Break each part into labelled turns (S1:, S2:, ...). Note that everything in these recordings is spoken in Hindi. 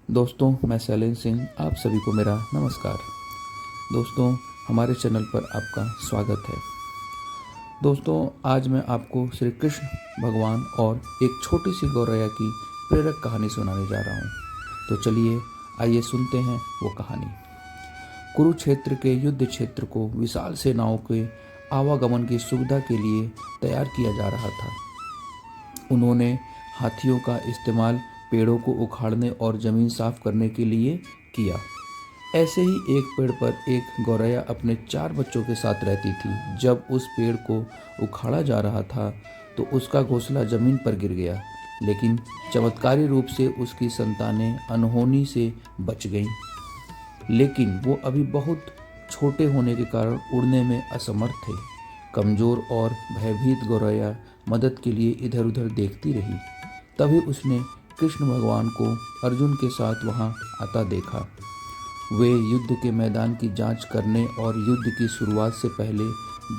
S1: दोस्तों, मैं शैलेंद्र सिंह, आप सभी को मेरा नमस्कार। दोस्तों, हमारे चैनल पर आपका स्वागत है। दोस्तों, आज मैं आपको श्री कृष्ण भगवान और एक छोटी सी गौरैया की प्रेरक कहानी सुनाने जा रहा हूँ। तो चलिए आइए सुनते हैं वो कहानी। कुरुक्षेत्र के युद्ध क्षेत्र को विशाल सेनाओं के आवागमन की सुविधा के लिए तैयार किया जा रहा था। उन्होंने हाथियों का इस्तेमाल पेड़ों को उखाड़ने और ज़मीन साफ करने के लिए किया। ऐसे ही एक पेड़ पर एक गौरैया अपने 4 बच्चों के साथ रहती थी। जब उस पेड़ को उखाड़ा जा रहा था तो उसका घोंसला ज़मीन पर गिर गया, लेकिन चमत्कारी रूप से उसकी संतानें अनहोनी से बच गईं। लेकिन वो अभी बहुत छोटे होने के कारण उड़ने में असमर्थ थे। कमज़ोर और भयभीत गौरैया मदद के लिए इधर उधर देखती रही। तभी उसने कृष्ण भगवान को अर्जुन के साथ वहां आता देखा। वे युद्ध के मैदान की जांच करने और युद्ध की शुरुआत से पहले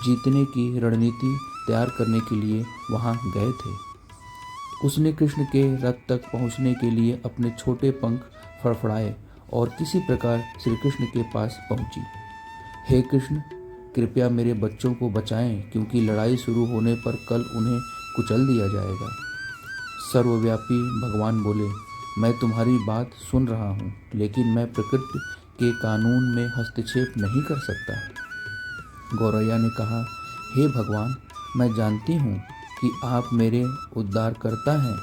S1: जीतने की रणनीति तैयार करने के लिए वहां गए थे। उसने कृष्ण के रथ तक पहुंचने के लिए अपने छोटे पंख फड़फड़ाए और किसी प्रकार श्री कृष्ण के पास पहुंची। हे कृष्ण, कृपया मेरे बच्चों को बचाएं, क्योंकि लड़ाई शुरू होने पर कल उन्हें कुचल दिया जाएगा। सर्वव्यापी भगवान बोले, मैं तुम्हारी बात सुन रहा हूँ, लेकिन मैं प्रकृति के कानून में हस्तक्षेप नहीं कर सकता। गौरैया ने कहा, हे भगवान, मैं जानती हूँ कि आप मेरे उद्धारकर्ता हैं।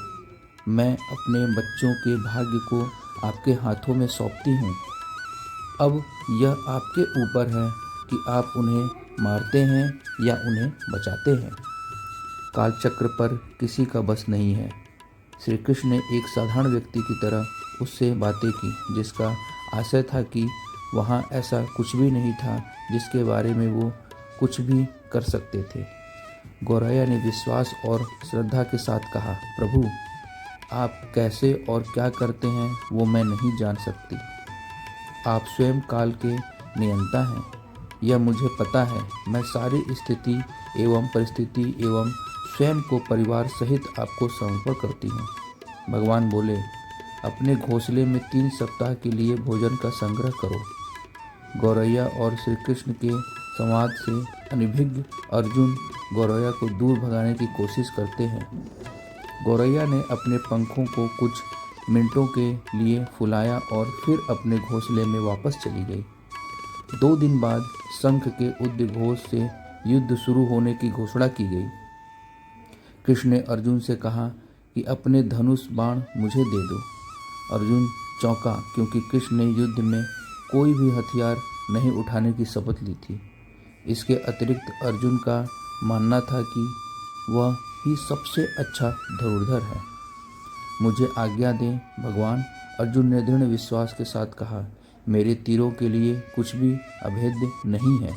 S1: मैं अपने बच्चों के भाग्य को आपके हाथों में सौंपती हूँ। अब यह आपके ऊपर है कि आप उन्हें मारते हैं या उन्हें बचाते हैं। कालचक्र पर किसी का बस नहीं है। श्री कृष्ण ने एक साधारण व्यक्ति की तरह उससे बातें की, जिसका आशय था कि वहाँ ऐसा कुछ भी नहीं था जिसके बारे में वो कुछ भी कर सकते थे। गौरैया ने विश्वास और श्रद्धा के साथ कहा, प्रभु, आप कैसे और क्या करते हैं वो मैं नहीं जान सकती। आप स्वयं काल के नियंता हैं, यह मुझे पता है। मैं सारी स्थिति एवं परिस्थिति एवं स्वयं को परिवार सहित आपको समर्पण करती हूँ। भगवान बोले, अपने घोंसले में 3 सप्ताह के लिए भोजन का संग्रह करो। गौरैया और श्री कृष्ण के संवाद से अनभिज्ञ अर्जुन गौरैया को दूर भगाने की कोशिश करते हैं। गौरैया ने अपने पंखों को कुछ मिनटों के लिए फुलाया और फिर अपने घोंसले में वापस चली गई। 2 दिन बाद शंख के उद्घोष से युद्ध शुरू होने की घोषणा की गई। कृष्ण ने अर्जुन से कहा कि अपने धनुष बाण मुझे दे दो। अर्जुन चौंका, क्योंकि कृष्ण ने युद्ध में कोई भी हथियार नहीं उठाने की शपथ ली थी। इसके अतिरिक्त अर्जुन का मानना था कि वह ही सबसे अच्छा धनुर्धर है। मुझे आज्ञा दें भगवान, अर्जुन ने दृढ़ विश्वास के साथ कहा, मेरे तीरों के लिए कुछ भी अभेद्य नहीं है।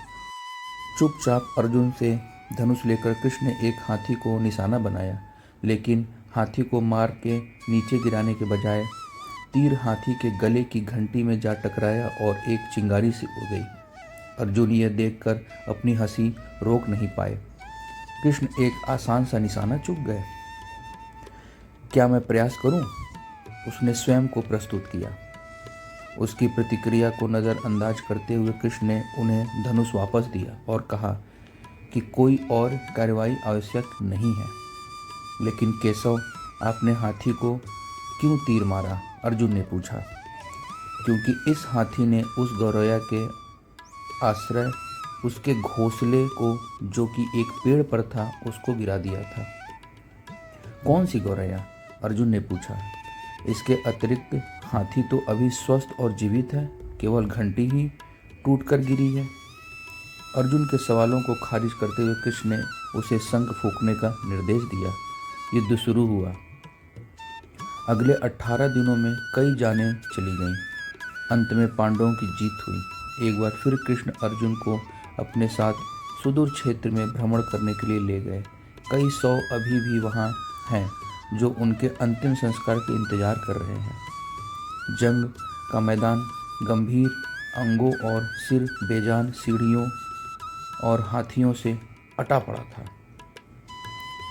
S1: चुपचाप अर्जुन से धनुष लेकर कृष्ण ने एक हाथी को निशाना बनाया, लेकिन हाथी को मार के नीचे गिराने के बजाय तीर हाथी के गले की घंटी में जा टकराया और एक चिंगारी से उड़ गई। अर्जुन यह देखकर अपनी हंसी रोक नहीं पाए। कृष्ण एक आसान सा निशाना चूक गए। क्या मैं प्रयास करूं? उसने स्वयं को प्रस्तुत किया। उसकी प्रतिक्रिया को नज़रअंदाज करते हुए कृष्ण ने उन्हें धनुष वापस दिया और कहा कि कोई और कार्रवाई आवश्यक नहीं है। लेकिन केशव, आपने हाथी को क्यों तीर मारा? अर्जुन ने पूछा। क्योंकि इस हाथी ने उस गौरैया के आश्रय उसके घोंसले को, जो कि एक पेड़ पर था, उसको गिरा दिया था। कौन सी गौरैया? अर्जुन ने पूछा। इसके अतिरिक्त हाथी तो अभी स्वस्थ और जीवित है, केवल घंटी ही टूटकर गिरी है। अर्जुन के सवालों को खारिज करते हुए कृष्ण ने उसे शंख फूंकने का निर्देश दिया। युद्ध शुरू हुआ। अगले 18 दिनों में कई जानें चली गईं। अंत में पांडवों की जीत हुई। एक बार फिर कृष्ण अर्जुन को अपने साथ सुदूर क्षेत्र में भ्रमण करने के लिए ले गए। कई 100 अभी भी वहाँ हैं जो उनके अंतिम संस्कार के इंतजार कर रहे हैं। जंग का मैदान गंभीर अंगों और सिर बेजान सीढ़ियों और हाथियों से अटा पड़ा था।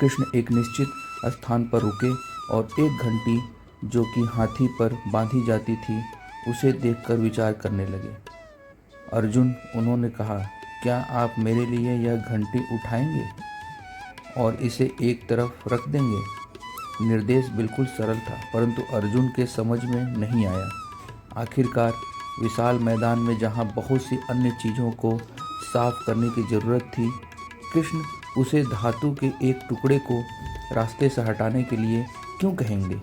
S1: कृष्ण एक निश्चित स्थान पर रुके और एक घंटी जो कि हाथी पर बांधी जाती थी, उसे देखकर विचार करने लगे। अर्जुन, उन्होंने कहा, क्या आप मेरे लिए यह घंटी उठाएंगे और इसे एक तरफ रख देंगे? निर्देश बिल्कुल सरल था, परंतु अर्जुन के समझ में नहीं आया। आखिरकार विशाल मैदान में जहाँ बहुत सी अन्य चीज़ों को साफ करने की ज़रूरत थी, कृष्ण उसे धातु के एक टुकड़े को रास्ते से हटाने के लिए क्यों कहेंगे?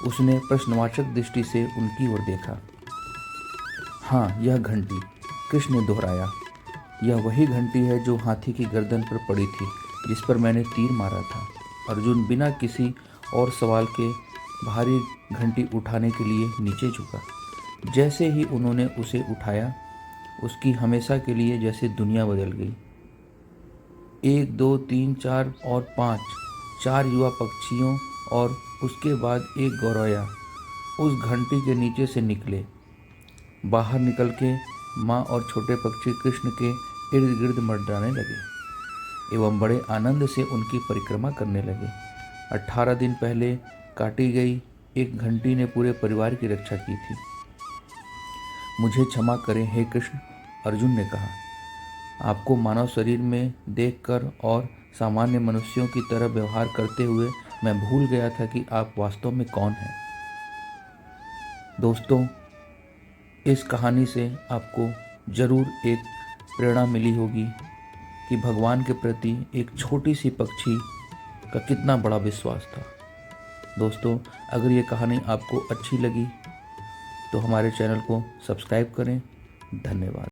S1: उसने प्रश्नवाचक दृष्टि से उनकी ओर देखा। हाँ, यह घंटी, कृष्ण ने दोहराया। यह वही घंटी है जो हाथी की गर्दन पर पड़ी थी, जिस पर मैंने तीर मारा था। अर्जुन बिना किसी और सवाल के भारी घंटी उठाने के लिए नीचे झुका। जैसे ही उन्होंने उसे उठाया, उसकी हमेशा के लिए जैसे दुनिया बदल गई। 1 2 3 4 और 5 4 युवा पक्षियों और उसके बाद एक गौरैया उस घंटी के नीचे से निकले। बाहर निकल के माँ और छोटे पक्षी कृष्ण के इर्द गिर्द मंडराने लगे एवं बड़े आनंद से उनकी परिक्रमा करने लगे। 18 दिन पहले काटी गई एक घंटी ने पूरे परिवार की रक्षा की थी। मुझे क्षमा करें हे कृष्ण, अर्जुन ने कहा। आपको मानव शरीर में देखकर और सामान्य मनुष्यों की तरह व्यवहार करते हुए मैं भूल गया था कि आप वास्तव में कौन हैं। दोस्तों, इस कहानी से आपको ज़रूर एक प्रेरणा मिली होगी कि भगवान के प्रति एक छोटी सी पक्षी का कितना बड़ा विश्वास था। दोस्तों, अगर ये कहानी आपको अच्छी लगी तो हमारे चैनल को सब्सक्राइब करें। धन्यवाद।